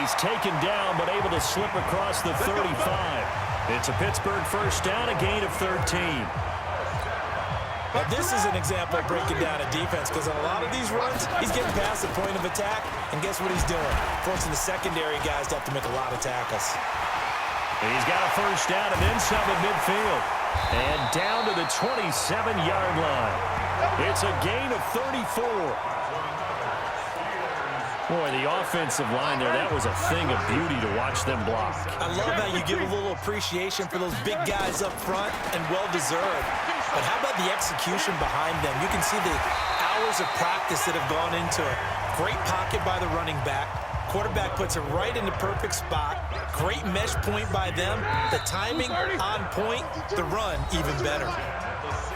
he's taken down but able to slip across the 35. It's a Pittsburgh first down, a gain of 13. Now, this is an example of breaking down a defense, because on a lot of these runs, he's getting past the point of attack, and guess what he's doing? Forcing the secondary guys to have to make a lot of tackles. He's got a first down and then some at midfield. And down to the 27-yard line. It's a gain of 34. Boy, the offensive line there, that was a thing of beauty to watch them block. I love how you give a little appreciation for those big guys up front, and well-deserved. But how about the execution behind them? You can see the hours of practice that have gone into it. Great pocket by the running back. Quarterback puts it right in the perfect spot. Great mesh point by them. The timing on point. The run even better.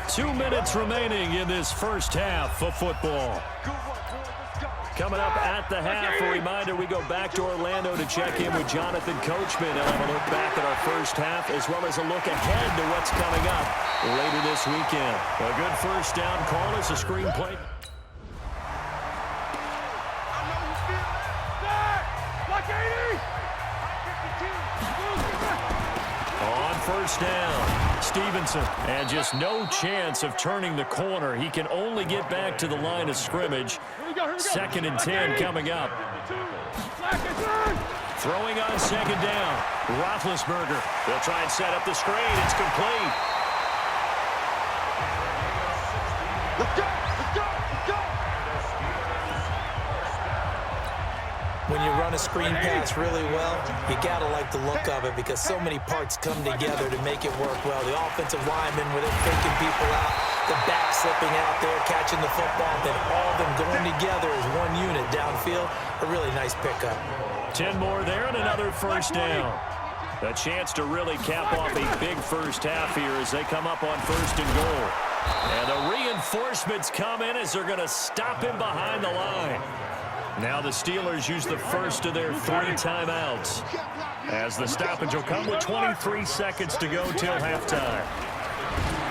2 minutes remaining in this first half of football. Coming up at the half, a reminder, we go back to Orlando to check in with Jonathan Coachman. And have a look back at our first half, as well as a look ahead to what's coming up later this weekend. A good first down call is a screenplay. On first down, Stevenson, and just no chance of turning the corner. He can only get back to the line of scrimmage. 2nd and 10 coming up. Throwing on 2nd down, Roethlisberger. They'll try and set up the screen. It's complete. Let's go! Let's go! Let's go! When you run a screen pass really well, you gotta like the look of it, because so many parts come together to make it work well. The offensive linemen, where they're faking people out, the back slipping out there, catching the football, then all of them going together as one unit downfield. A really nice pickup. 10 more there and another first down. A chance to really cap off a big first half here as they come up on 1st and goal. And the reinforcements come in as they're going to stop him behind the line. Now the Steelers use the first of their 3 timeouts, as the stoppage will come with 23 seconds to go till halftime.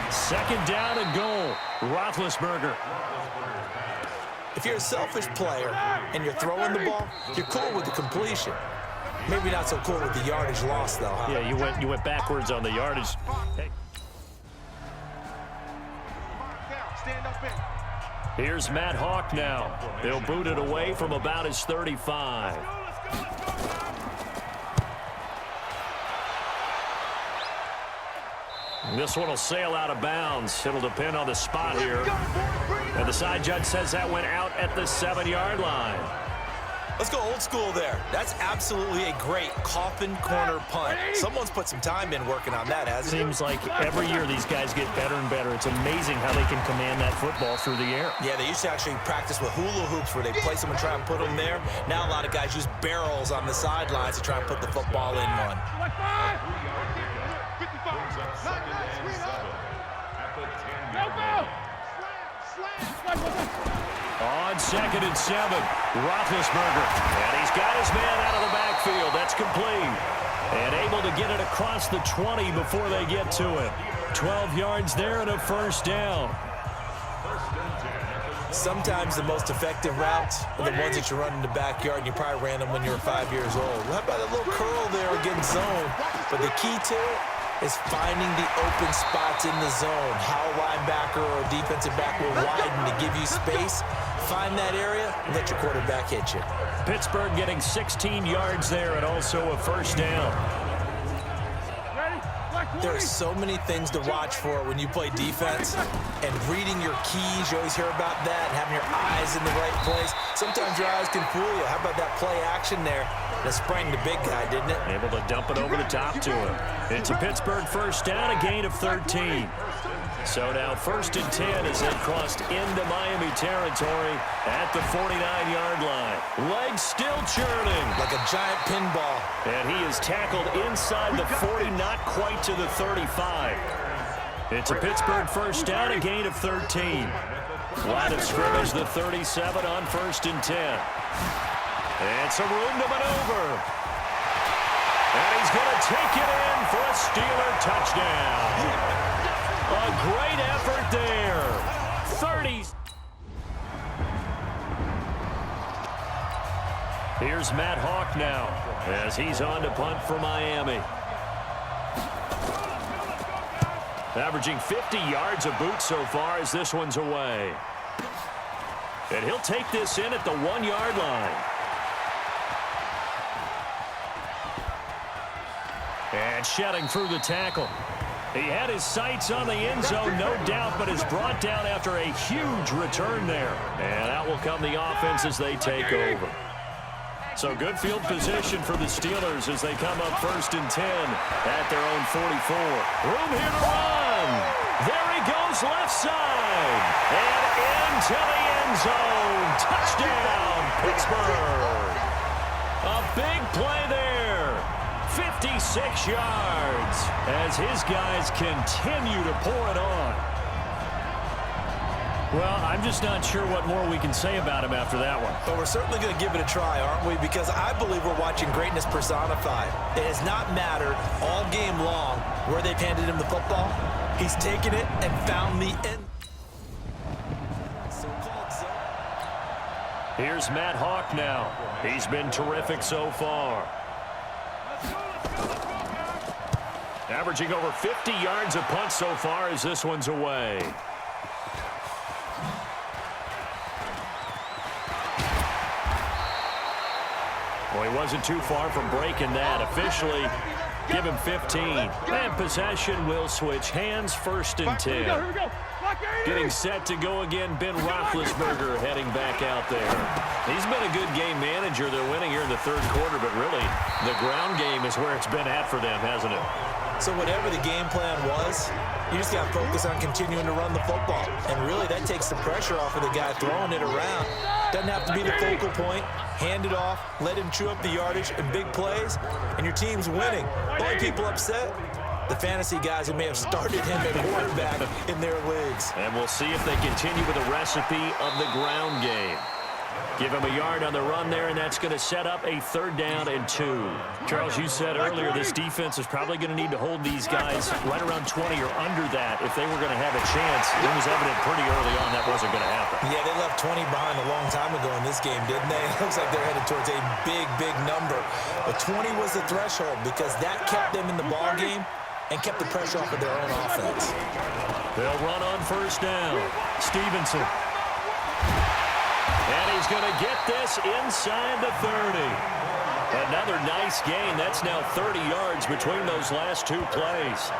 2nd down and goal. Roethlisberger. If you're a selfish player and you're throwing the ball, you're cool with the completion. Maybe not so cool with the yardage loss, though, huh? Yeah, you went backwards on the yardage. Hey. Here's Matt Hawk now. He'll boot it away from about his 35. This one will sail out of bounds. It'll depend on the spot here. And the side judge says that went out at the 7-yard line. Let's go old school there. That's absolutely a great coffin corner punt. Someone's put some time in working on that, hasn't it? Seems like every year these guys get better and better. It's amazing how they can command that football through the air. Yeah, they used to actually practice with hula hoops where they place them and try and put them there. Now a lot of guys use barrels on the sidelines to try and put the football in one. On 2nd and 7, Roethlisberger. And he's got his man out of the backfield. That's complete. And able to get it across the 20 before they get to it. 12 yards there and a first down. Sometimes the most effective routes are the ones that you run in the backyard, and you probably ran them when you were 5 years old. Well, how about a little curl there against zone? But the key to it is finding the open spots in the zone. How a linebacker or a defensive back will widen to give you space. Find that area and let your quarterback hit you. Pittsburgh getting 16 yards there and also a first down. There are so many things to watch for when you play defense, and reading your keys, you always hear about that, and having your eyes in the right place. Sometimes your eyes can fool you. How about that play action there? That sprang the big guy, didn't it? Able to dump it over the top to him. It's a Pittsburgh first down, a gain of 13. So now 1st and 10 as they crossed into Miami territory at the 49-yard line. Legs still churning. Like a giant pinball. And he is tackled inside the 40, not quite to the 35. It's a Pittsburgh first down, a gain of 13. Line of scrimmage, the 37 on 1st and 10. And some room to maneuver. And he's going to take it in for a Steeler touchdown. A great effort there. 30. Here's Matt Hawk now. as he's on to punt for Miami. Averaging 50 yards a boot so far as this one's away. And he'll take this in at the 1-yard line. And shedding through the tackle. He had his sights on the end zone, no doubt, but is brought down after a huge return there. And out will come the offense as they take over. So good field position for the Steelers as they come up 1st and 10 at their own 44. Room here to run. There he goes left side. And into the end zone. Touchdown, Pittsburgh. A big play there. 56 yards as his guys continue to pour it on. Well, I'm just not sure what more we can say about him after that one. But we're certainly going to give it a try, aren't we? Because I believe we're watching greatness personified. It has not mattered all game long where they've handed him the football. He's taken it and found the end. Here's Matt Hawk now. He's been terrific so far. Averaging over 50 yards a punt so far as this one's away. Well, he wasn't too far from breaking that. Officially, give him 15. And possession will switch hands, 1st and 10. Here we go. Getting set to go again, Ben Roethlisberger heading back out there. He's been a good game manager. They're winning here in the 3rd quarter, but really, the ground game is where it's been at for them, hasn't it? So whatever the game plan was, you just got to focus on continuing to run the football. And really, that takes the pressure off of the guy throwing it around. Doesn't have to be the focal point. Hand it off, let him chew up the yardage in big plays, and your team's winning. The only people upset, the fantasy guys who may have started him at quarterback in their leagues. And we'll see if they continue with the recipe of the ground game. Give him a yard on the run there, and that's going to set up a 3rd down and 2. Charles, you said earlier this defense is probably going to need to hold these guys right around 20 or under that if they were going to have a chance. It was evident pretty early on that wasn't going to happen. Yeah, they left 20 behind a long time ago in this game, didn't they? It looks like they're headed towards a big, big number. But 20 was the threshold because that kept them in the ball game and kept the pressure off of their own offense. They'll run on 1st down. Stevenson. And he's going to get this inside the 30. Another nice gain. That's now 30 yards between those last 2 plays.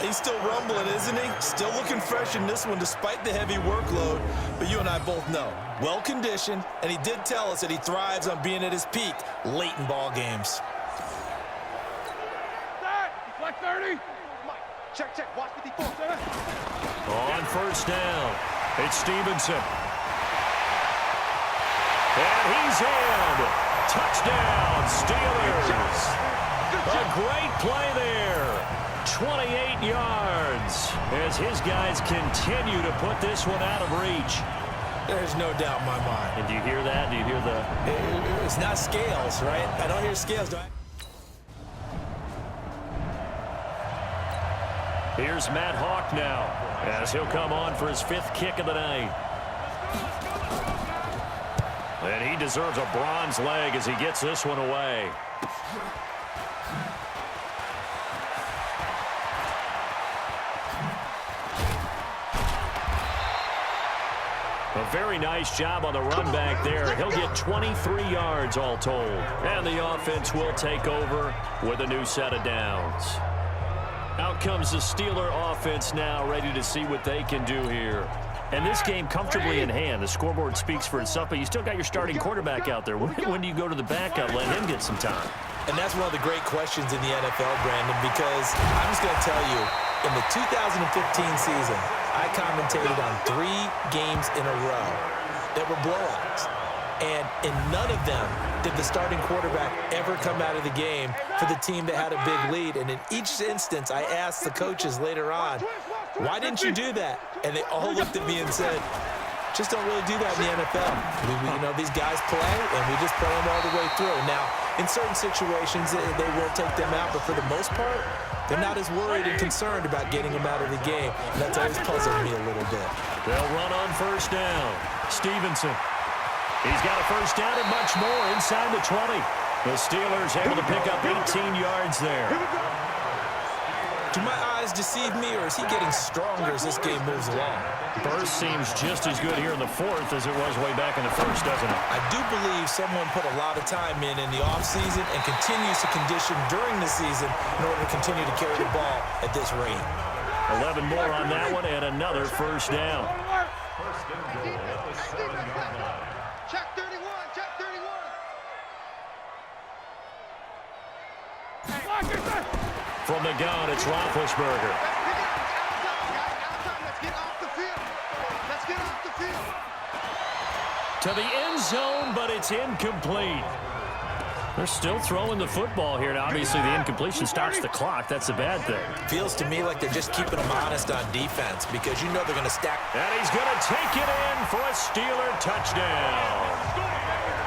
He's still rumbling, isn't he? Still looking fresh in this one despite the heavy workload. But you and I both know, well-conditioned, and he did tell us that he thrives on being at his peak late in ball games. Like 30. Check. Watch the default. On 1st down, it's Stevenson. And he's in. Touchdown, Steelers. A great play there. 28 yards as his guys continue to put this one out of reach. There's no doubt in my mind. And do you hear that? Do you hear the... It's not scales, right? I don't hear scales, do I? Here's Matt Hawk now as he'll come on for his 5th kick of the night. And he deserves a bronze leg as he gets this one away. A very nice job on the run back there. He'll get 23 yards all told. And the offense will take over with a new set of downs. Out comes the Steeler offense now, ready to see what they can do here. And this game comfortably in hand. The scoreboard speaks for itself, but you still got your starting quarterback out there. When do you go to the backup, let him get some time? And that's one of the great questions in the NFL, Brandon, because I'm just going to tell you, in the 2015 season, I commentated on 3 games in a row that were blowouts. And in none of them did the starting quarterback ever come out of the game for the team that had a big lead. And in each instance, I asked the coaches later on, why didn't you do that? And they all looked at me and said, just don't really do that in the NFL. You know, these guys play, and we just play them all the way through. Now, in certain situations, they will take them out, but for the most part, they're not as worried and concerned about getting them out of the game. And that's always puzzled me a little bit. They'll run on 1st down. Stevenson. He's got a 1st down and much more inside the 20. The Steelers able to pick up 18 yards there. Do my eyes deceive me, or is he getting stronger as this game moves along? Burst seems just as good here in the fourth as it was way back in the first, doesn't it? I do believe someone put a lot of time in the offseason and continues to condition during the season in order to continue to carry the ball at this rate. 11 more on that one and another first down. Check 31, check 31. From the gun, it's Roethlisberger. Let's get off the field. Let's get off the field. To the end zone, but it's incomplete. They're still throwing the football here. Now, obviously, the incompletion stops the clock. That's a bad thing. Feels to me like they're just keeping them honest on defense because you know they're going to stack. And he's going to take it in for a Steeler touchdown.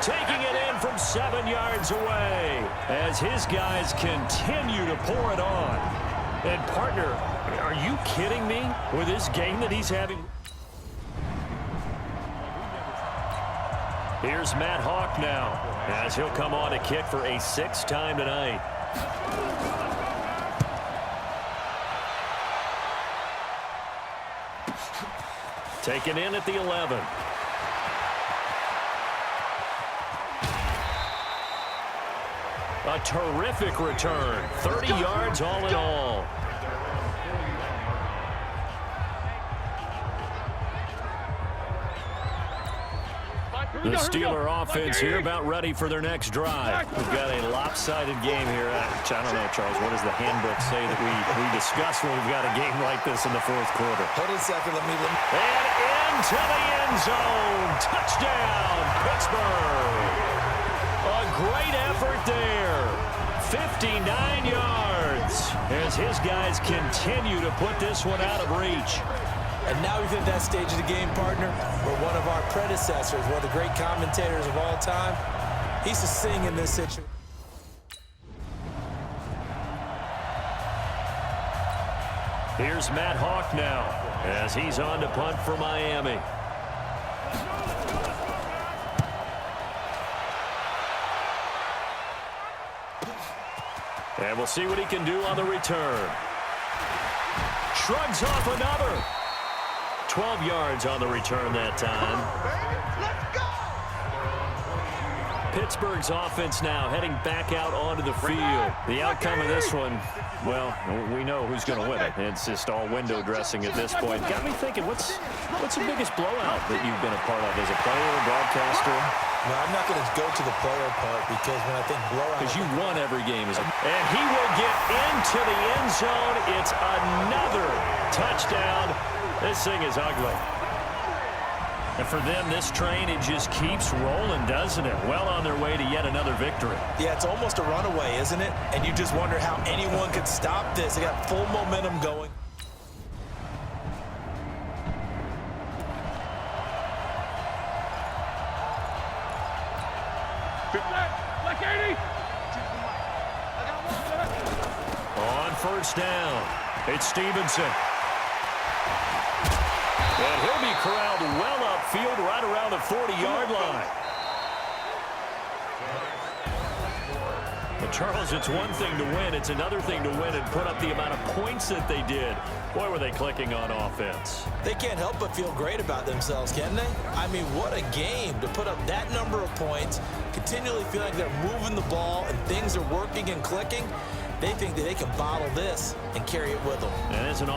Taking it in from 7 yards away as his guys continue to pour it on. And, partner, are you kidding me with this game that he's having? Here's Matt Hawk now as he'll come on to kick for a 6th time tonight. Taken in at the 11. A terrific return. 30 yards all in all. The Steeler offense here about ready for their next drive. We've got a lopsided game here. I don't know, Charles, what does the handbook say that we discuss when we've got a game like this in the fourth quarter? Hold on a second. Let me. And into the end zone. Touchdown, Pittsburgh. A great effort there. 59 yards as his guys continue to put this one out of reach. And now we've hit that stage of the game, partner, where one of our predecessors, one of the great commentators of all time, he used to sing in this situation. Here's Matt Hawk now as he's on to punt for Miami. And we'll see what he can do on the return. Shrugs off another. 12 yards on the return that time. Pittsburgh's offense now heading back out onto the field. The outcome of this one, well, we know who's going to win it. It's just all window dressing at this point. Got me thinking, what's the biggest blowout that you've been a part of as a player, broadcaster? No, I'm not going to go to the player part because when I think blowout... Because you won every game. And he will get into the end zone. It's another touchdown. This thing is ugly. And for them, this train, it just keeps rolling, doesn't it? Well on their way to yet another victory. Yeah, it's almost a runaway, isn't it? And you just wonder how anyone could stop this. They got full momentum going. On first down, it's Stevenson. And he'll be corralled well upfield right around the 40-yard line. But Charles, it's one thing to win. It's another thing to win and put up the amount of points that they did. Boy, were they clicking on offense. They can't help but feel great about themselves, can they? I mean, what a game to put up that number of points, continually feel like they're moving the ball and things are working and clicking. They think that they can bottle this and carry it with them. And as an